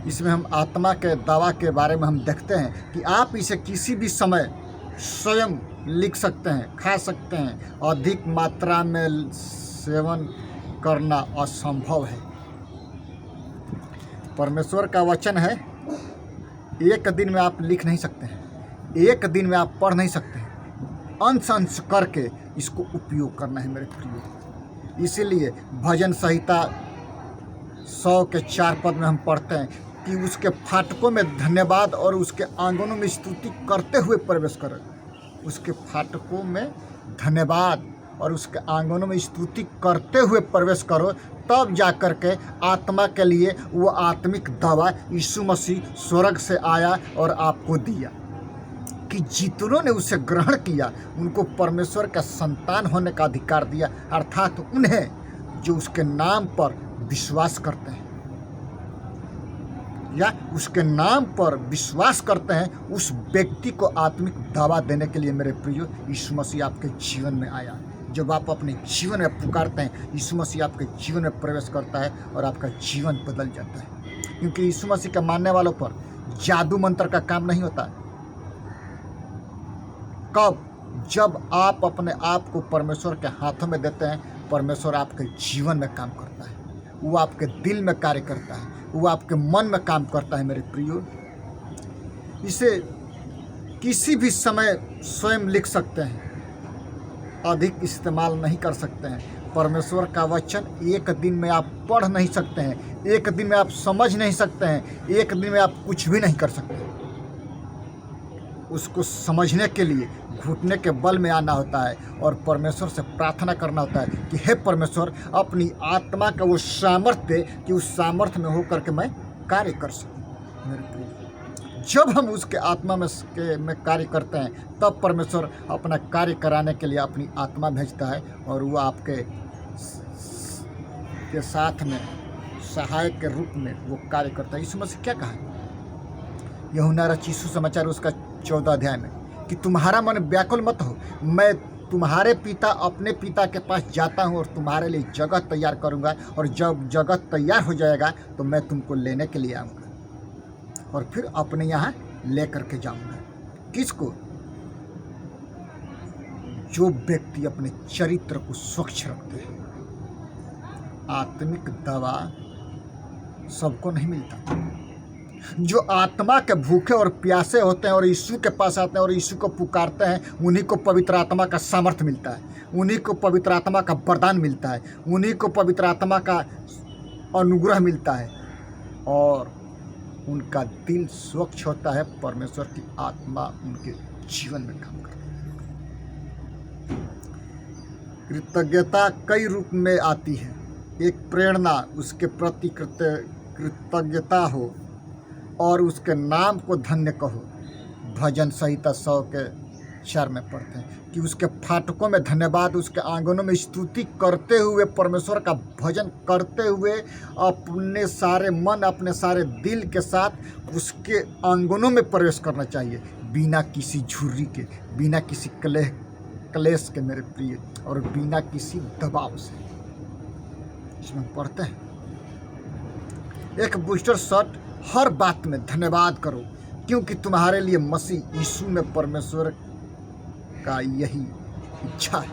इसमें हम आत्मा के दवा के बारे में हम देखते हैं कि आप इसे किसी भी समय स्वयं लिख सकते हैं, खा सकते हैं। अधिक मात्रा में सेवन करना असंभव है। परमेश्वर का वचन है, एक दिन में आप लिख नहीं सकते हैं, एक दिन में आप पढ़ नहीं सकते हैं। अंश अंश करके इसको उपयोग करना है मेरे प्रियो। इसीलिए भजन संहिता 100 के 4 पद में हम पढ़ते हैं कि उसके फाटकों में धन्यवाद और उसके आंगनों में स्तुति करते हुए प्रवेश करो। उसके फाटकों में धन्यवाद और उसके आंगनों में स्तुति करते हुए प्रवेश करो, तब जा कर के आत्मा के लिए वो आत्मिक दवा यीशु मसीह स्वर्ग से आया और आपको दिया कि जितनों ने उसे ग्रहण किया उनको परमेश्वर का संतान होने का अधिकार दिया, अर्थात उन्हें जो उसके नाम पर विश्वास करते हैं या उसके नाम पर विश्वास करते हैं, उस व्यक्ति को आत्मिक दवा देने के लिए मेरे प्रियो यीशु मसीह आपके जीवन में आया। जब आप अपने जीवन में पुकारते हैं, यीशु मसीह आपके जीवन में प्रवेश करता है और आपका जीवन बदल जाता है। क्योंकि यीशु मसीह के मानने वालों पर जादू मंत्र का काम नहीं होता। कब? जब आप अपने आप को परमेश्वर के हाथों में देते हैं, परमेश्वर आपके जीवन में काम करता है, वो आपके दिल में कार्य करता है, वो आपके मन में काम करता है मेरे प्रियो। इसे किसी भी समय स्वयं लिख सकते हैं, अधिक इस्तेमाल नहीं कर सकते हैं। परमेश्वर का वचन एक दिन में आप पढ़ नहीं सकते हैं, एक दिन में आप समझ नहीं सकते हैं, एक दिन में आप कुछ भी नहीं कर सकते। उसको समझने के लिए घुटने के बल में आना होता है और परमेश्वर से प्रार्थना करना होता है कि हे परमेश्वर, अपनी आत्मा का वो सामर्थ्य दे कि उस सामर्थ्य में होकर के मैं कार्य कर सकूं मेरे प्रिय। जब हम उसके आत्मा में कार्य करते हैं, तब परमेश्वर अपना कार्य कराने के लिए अपनी आत्मा भेजता है और वो आपके साथ में सहायक के रूप में वो कार्य करता है। यीशु मसीह क्या कहा यूहन्ना रचित सुसमाचार उसका 14 अध्याय में कि तुम्हारा मन व्याकुल मत हो, मैं तुम्हारे पिता अपने पिता के पास जाता हूँ और तुम्हारे लिए जगह तैयार करूँगा, और जब जगह तैयार हो जाएगा तो मैं तुमको लेने के लिए आऊँगा और फिर अपने यहाँ ले करके जाऊँगा। किसको? जो व्यक्ति अपने चरित्र को स्वच्छ रखते हैं। आत्मिक दवा सबको नहीं मिलता। जो आत्मा के भूखे और प्यासे होते हैं और यीशु के पास आते हैं और यीशु को पुकारते हैं, उन्हीं को पवित्र आत्मा का सामर्थ्य मिलता है, उन्हीं को पवित्र आत्मा का वरदान मिलता है, उन्हीं को पवित्र आत्मा का अनुग्रह मिलता है और उनका दिल स्वच्छ होता है। परमेश्वर की आत्मा उनके जीवन में काम करती है। कृतज्ञता कई रूप में आती है। एक प्रेरणा, उसके प्रति कृतज्ञता हो और उसके नाम को धन्य कहो। भजन संहिता 100 के 4 में पढ़ते हैं कि उसके फाटकों में धन्यवाद, उसके आंगनों में स्तुति करते हुए, परमेश्वर का भजन करते हुए, अपने सारे मन, अपने सारे दिल के साथ उसके आंगनों में प्रवेश करना चाहिए, बिना किसी झुर्री के, बिना किसी क्लेश के मेरे प्रिय, और बिना किसी दबाव से। इसमें पढ़ते हैं एक बूस्टर शॉट, हर बात में धन्यवाद करो क्योंकि तुम्हारे लिए मसीह यीशु में परमेश्वर का यही इच्छा है।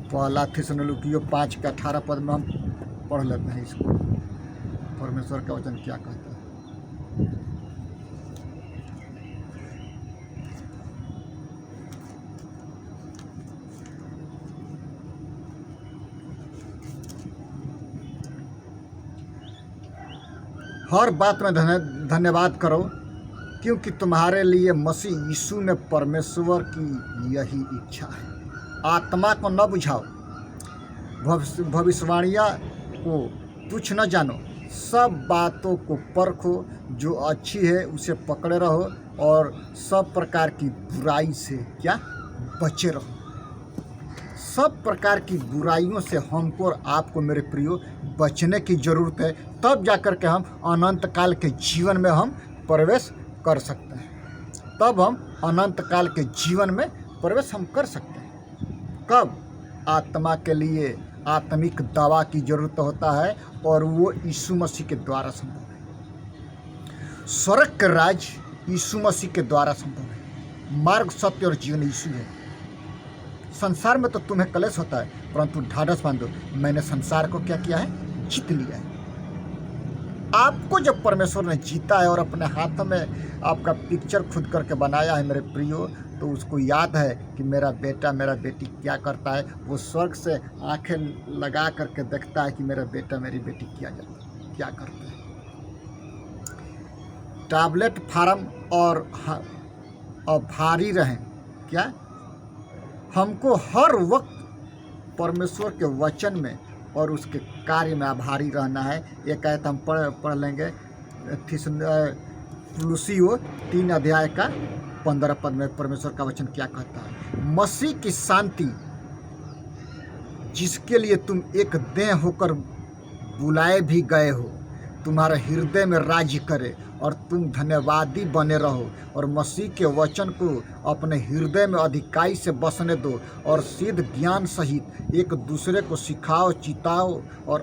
पहला थिस्सलुनीकियों 5 के 18 पद में हम पढ़ लेते हैं इसको। परमेश्वर का वचन क्या कहता है? हर बात में धन्यवाद करो क्योंकि तुम्हारे लिए मसीह यीशु में परमेश्वर की यही इच्छा है। आत्मा को न बुझाओ, भविष्यवाणियाँ को तुच्छ न जानो, सब बातों को परखो, जो अच्छी है उसे पकड़े रहो और सब प्रकार की बुराई से क्या बचे रहो। सब प्रकार की बुराइयों से हमको और आपको मेरे प्रियो बचने की ज़रूरत है, तब जाकर के हम अनंत काल के जीवन में हम प्रवेश कर सकते हैं। तब हम अनंत काल के जीवन में प्रवेश हम कर सकते हैं। कब? आत्मा के लिए आत्मिक दवा की जरूरत होता है और वो यीशु मसीह के द्वारा संभव है। स्वर्ग का राज यीशु मसीह के द्वारा संभव है। मार्ग, सत्य और जीवन यीशु है। संसार में तो तुम्हें क्लेश होता है, परंतु ढाढ़स बांधो, मैंने संसार को क्या किया है? जीत लिया है। आपको जब परमेश्वर ने जीता है और अपने हाथ में आपका पिक्चर खुद करके बनाया है मेरे प्रियो, तो उसको याद है कि मेरा बेटा मेरा बेटी क्या करता है। वो स्वर्ग से आंखें लगा करके देखता है कि मेरा बेटा मेरी बेटी क्या करता है। टैबलेट फार्म और भारी रहें क्या? हमको हर वक्त परमेश्वर के वचन में और उसके कार्य में आभारी रहना है। एक आयत हम पढ़ लेंगे, लुसियो 3 अध्याय का 15 पद में परमेश्वर का वचन क्या कहता है? मसीह की शांति जिसके लिए तुम एक देह होकर बुलाए भी गए हो, तुम्हारे हृदय में राज्य करे और तुम धन्यवादी बने रहो और मसीह के वचन को अपने हृदय में अधिकाई से बसने दो और सिद्ध ज्ञान सहित एक दूसरे को सिखाओ, चिताओ और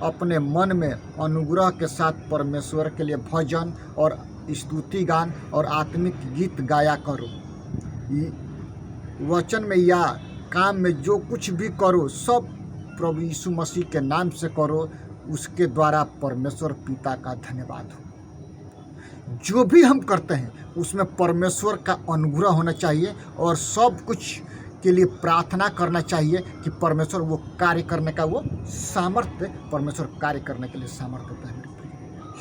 अपने मन में अनुग्रह के साथ परमेश्वर के लिए भजन और स्तुति गान और आत्मिक गीत गाया करो। वचन में या काम में जो कुछ भी करो सब प्रभु यीशु मसीह के नाम से करो, उसके द्वारा परमेश्वर पिता का धन्यवाद हो। जो भी हम करते हैं उसमें परमेश्वर का अनुग्रह होना चाहिए और सब कुछ के लिए प्रार्थना करना चाहिए कि परमेश्वर वो कार्य करने का वो सामर्थ्य, परमेश्वर कार्य करने के लिए सामर्थ्य देता है।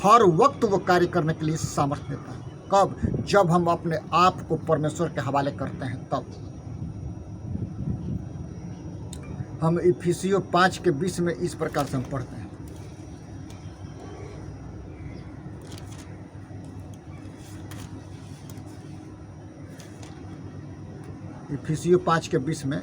हर वक्त वो कार्य करने के लिए सामर्थ्य देता है। कब? जब हम अपने आप को परमेश्वर के हवाले करते हैं तब। हम इफिसियों 5:20 में इस प्रकार से हम पढ़ते हैं, इफिसियों 5:20 में,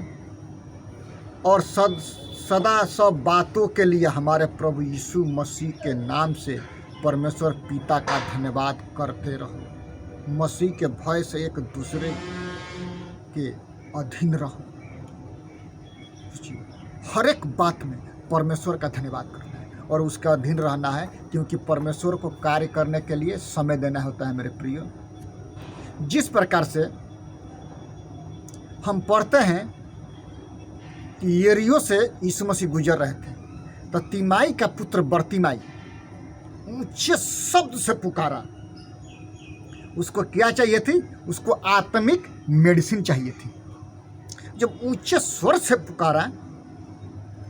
और सदा सब बातों के लिए हमारे प्रभु यीशु मसीह के नाम से परमेश्वर पिता का धन्यवाद करते रहो। मसीह के भय से एक दूसरे के अधीन रहो। हर एक बात में परमेश्वर का धन्यवाद करना है और उसका अधीन रहना है, क्योंकि परमेश्वर को कार्य करने के लिए समय देना होता है मेरे प्रियो। जिस प्रकार से हम पढ़ते हैं कि यरीहो से यीशु मसीह गुजर रहे थे, तो तिमाई का पुत्र बर्तिमाई ऊंचे शब्द से पुकारा। उसको क्या चाहिए थी? उसको आत्मिक मेडिसिन चाहिए थी। जब ऊंचे स्वर से पुकारा,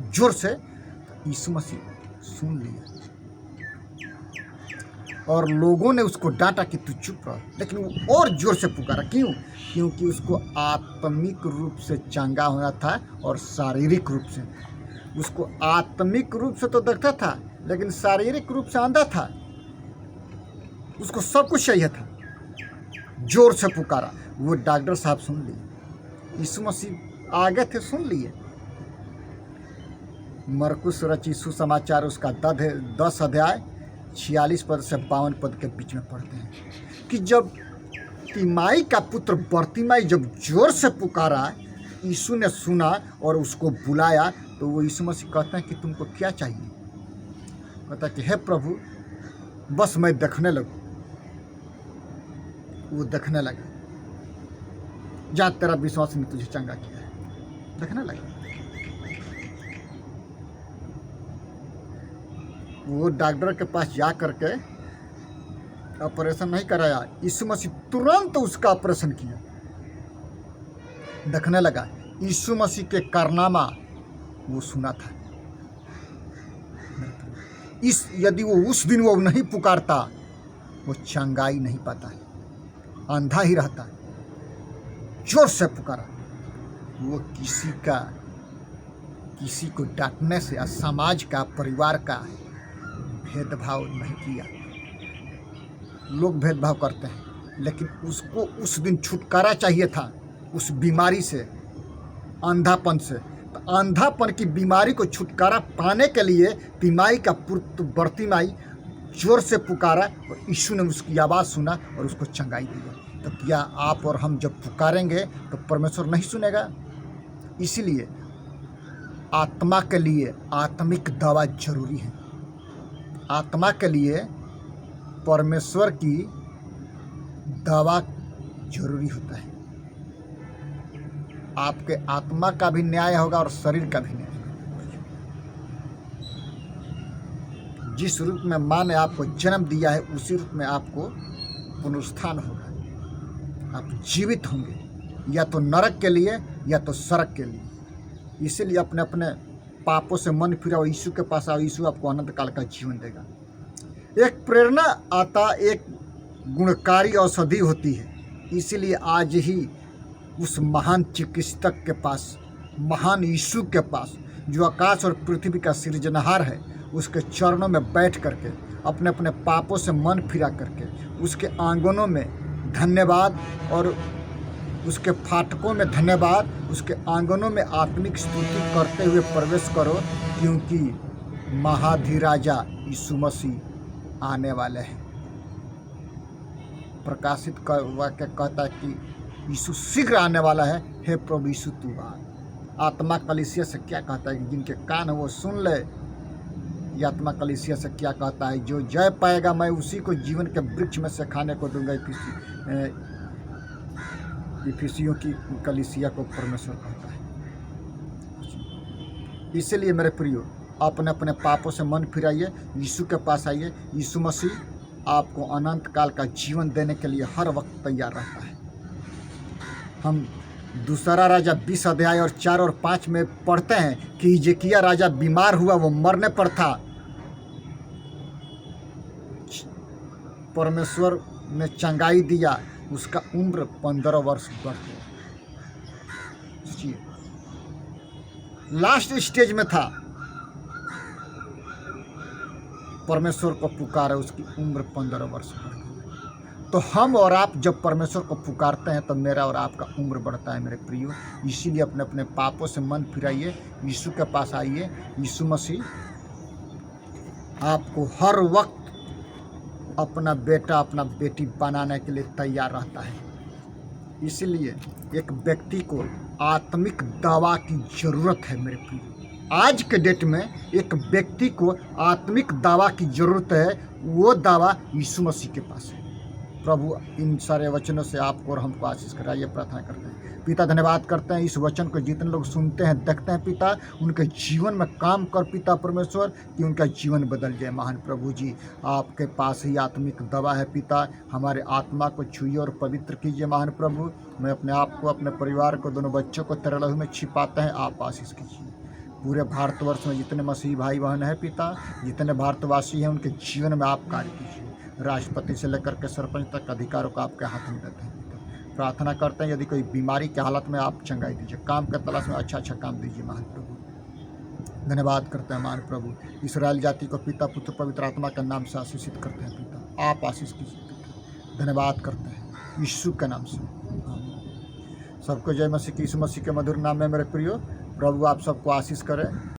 जोर से, तो यीशु मसीह सुन लिया और लोगों ने उसको डांटा कि तू चुप रह, लेकिन वो और जोर से पुकारा। क्यों? क्योंकि उसको आत्मिक रूप से चंगा होना था और शारीरिक रूप से। उसको आत्मिक रूप से तो देखता था, लेकिन शारीरिक रूप से अंधा था। उसको सब कुछ चाहिए था। जोर से पुकारा। वो डॉक्टर साहब सुन लिए, यीशु मसीह आगे थे, सुन लिए। मरकुस रचित सुसमाचार उसका 10 अध्याय 46 पद से 52 पद के बीच में पढ़ते हैं कि जब तिमाई का पुत्र बर्तिमाई जब जोर से पुकारा, यीशु ने सुना और उसको बुलाया, तो वो यीशु मसीह कहते हैं कि तुमको क्या चाहिए? कहता कि हे प्रभु, बस मैं देखने लगूं। वो देखने लगा। जा, तेरा विश्वास ने तुझे चंगा किया है। देखने लगा। वो डॉक्टर के पास जा करके ऑपरेशन नहीं कराया, यीशु मसीह तुरंत उसका ऑपरेशन किया। देखने लगा। यीशु मसीह के कारनामा वो सुना था। यदि वो उस दिन वो नहीं पुकारता, वो चंगाई नहीं पाता है, अंधा ही रहता है। जोर से पुकारा। वो किसी को डांटने से या समाज का, परिवार का भेदभाव नहीं किया। लोग भेदभाव करते हैं, लेकिन उसको उस दिन छुटकारा चाहिए था उस बीमारी से, अंधापन से। तो अंधापन की बीमारी को छुटकारा पाने के लिए तिमाई का पुत्र बर्तिमाई जोर से पुकारा और यीशु ने उसकी आवाज़ सुना और उसको चंगाई दी। तो क्या आप और हम जब पुकारेंगे तो परमेश्वर नहीं सुनेगा? इसीलिए आत्मा के लिए आत्मिक दवा जरूरी है। आत्मा के लिए परमेश्वर की दवा जरूरी होता है। आपके आत्मा का भी न्याय होगा और शरीर का भी न्याय होगा। जिस रूप में माँ ने आपको जन्म दिया है उसी रूप में आपको पुनरुत्थान होगा। आप जीवित होंगे, या तो नरक के लिए या तो स्वर्ग के लिए। इसीलिए अपने अपने पापों से मन फिराओ, यीशु के पास आओ, यीशु आपको अनंत काल का जीवन देगा। एक प्रेरणा आता एक गुणकारी औषधि होती है। इसीलिए आज ही उस महान चिकित्सक के पास, महान यीशु के पास, जो आकाश और पृथ्वी का सृजनहार है, उसके चरणों में बैठ करके अपने अपने पापों से मन फिरा करके उसके आंगनों में धन्यवाद और उसके फाटकों में धन्यवाद, उसके आंगनों में आत्मिक स्तुति करते हुए प्रवेश करो, क्योंकि महाधिराजा यीशु मसीह आने वाले हैं। प्रकाशित वाक्य कहता है कि यीशु शीघ्र आने वाला है। हे प्रभु यीशु तू आ। आत्मा कलीसिया से क्या कहता है कि जिनके कान है वो सुन ले। ये आत्मा कलीसिया से क्या कहता है, जो जय पाएगा मैं उसी को जीवन के वृक्ष में से खाने को दूंगा। इफिसियों की कलीसिया को परमेश्वर कहता है। इसलिए मेरे प्रियो, अपने अपने पापों से मन फिराइए, यीशु के पास आइए। यीशु मसीह आपको अनंत काल का जीवन देने के लिए हर वक्त तैयार रहता है। हम दूसरा राजा 20 अध्याय और 4 और 5 में पढ़ते हैं कि हिजकिय्याह राजा बीमार हुआ, वो मरने पर था। परमेश्वर ने चंगाई दिया, उसका उम्र 15 वर्ष बढ़ गया। लास्ट स्टेज में था, परमेश्वर को पुकारा, उसकी उम्र 15 वर्ष बढ़ गई। तो हम और आप जब परमेश्वर को पुकारते हैं तो मेरा और आपका उम्र बढ़ता है मेरे प्रियो। इसीलिए अपने अपने पापों से मन फिराइए, यीशु के पास आइए। यीशु मसीह आपको हर वक्त अपना बेटा, अपना बेटी बनाने के लिए तैयार रहता है। इसलिए एक व्यक्ति को आत्मिक दवा की ज़रूरत है मेरे प्रियो। आज के डेट में एक व्यक्ति को आत्मिक दवा की ज़रूरत है। वो दवा यीशु मसीह के पास है। प्रभु इन सारे वचनों से आपको और हमको आशीष कराइए, प्रार्थना करते हैं। पिता धन्यवाद करते हैं इस वचन को जितने लोग सुनते हैं, देखते हैं पिता, उनके जीवन में काम कर पिता परमेश्वर, कि उनका जीवन बदल जाए। महान प्रभु जी, आपके पास ही आत्मिक दवा है पिता। हमारे आत्मा को छुइए और पवित्र कीजिए महान प्रभु। मैं अपने आप को, अपने परिवार को, दोनों बच्चों को तेरे लहू में छिपाते हैं, आप आशीष कीजिए। पूरे भारतवर्ष में जितने मसीही भाई बहन हैं पिता, जितने भारतवासी हैं, उनके जीवन में आप कार्य कीजिए। राष्ट्रपति से लेकर के सरपंच तक अधिकारों को आपके हाथ में देते हैं। प्रार्थना करते हैं, यदि कोई बीमारी के हालत में आप चंगाई दीजिए, काम के तलाश में अच्छा अच्छा काम दीजिए महान प्रभु। धन्यवाद करते हैं महान प्रभु। इस्राएल जाति को पिता, पुत्र, पवित्र आत्मा के नाम से आशीषित करते हैं पिता, आप आशीष कीजिए पिता। धन्यवाद करते हैं यीशु के नाम से। सबको जय मसीह की, यीशु मसीह के मधुर नाम में मेरे प्रियो। प्रभु आप सबको आशीष करें।